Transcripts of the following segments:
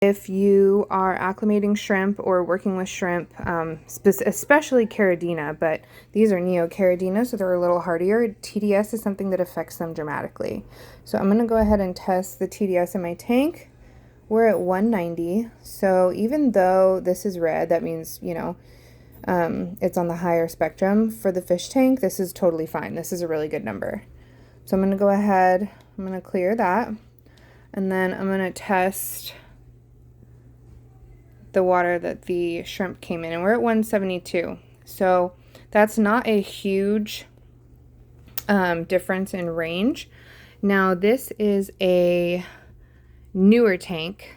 If you are acclimating shrimp or working with shrimp, especially caridina, but these are neocaridina, so they're a little hardier, TDS is something that affects them dramatically. So I'm going to go ahead and test the TDS in my tank. We're at 190, so even though this is red, that means, you know, it's on the higher spectrum. For the fish tank, this is totally fine. This is a really good number. So I'm going to go ahead, I'm going to clear that, and then I'm going to test the water that the shrimp came in, and we're at 172. So that's not a huge difference in range. Now this is a newer tank,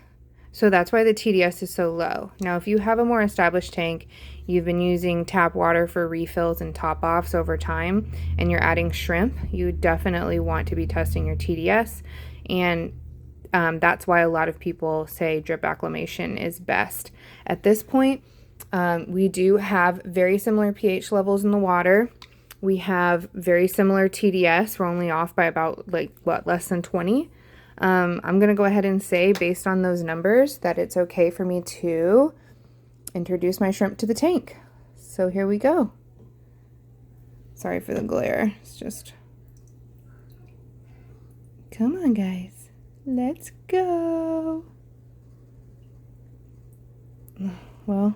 so that's why the TDS is so low. Now if you have a more established tank, you've been using tap water for refills and top offs over time, and you're adding shrimp, you definitely want to be testing your TDS, and that's why a lot of people say drip acclimation is best. At this point, we do have very similar pH levels in the water. We have very similar TDS. We're only off by about, less than 20. I'm going to go ahead and say, based on those numbers, that it's okay for me to introduce my shrimp to the tank. So here we go. Sorry for the glare. It's just... Come on, guys. Let's go. Well,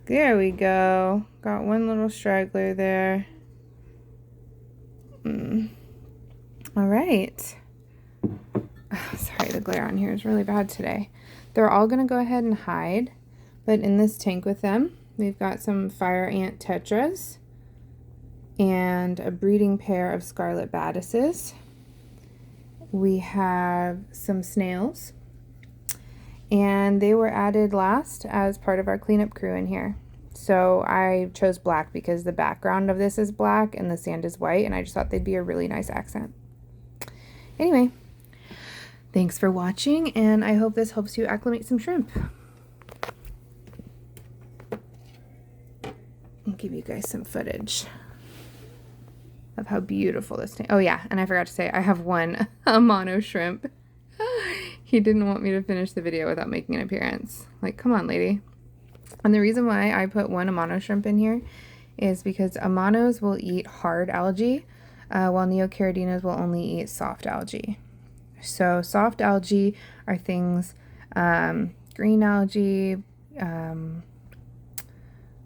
there we go. Got one little straggler there. All right. Sorry, the glare on here is really bad today. They're all going to go ahead and hide, but in this tank with them, we've got some fire ant tetras and a breeding pair of scarlet badices. We have some snails, and they were added last as part of our cleanup crew in here. So I chose black because the background of this is black and the sand is white, and I just thought they'd be a really nice accent. Anyway, thanks for watching, and I hope this helps you acclimate some shrimp. I'll give you guys some footage of how beautiful this tank. Oh yeah, and I forgot to say, I have one mono shrimp. He didn't want me to finish the video without making an appearance. Like, come on, lady. And the reason why I put one Amano shrimp in here is because Amanos will eat hard algae, while neocaridinas will only eat soft algae. So soft algae are things, green algae, oh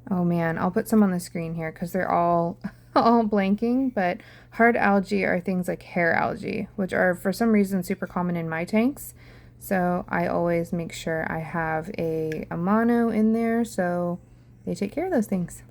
man, I'll put some on the screen here because they're all blanking, but hard algae are things like hair algae, which are for some reason super common in my tanks. So I always make sure I have a Amano in there so they take care of those things.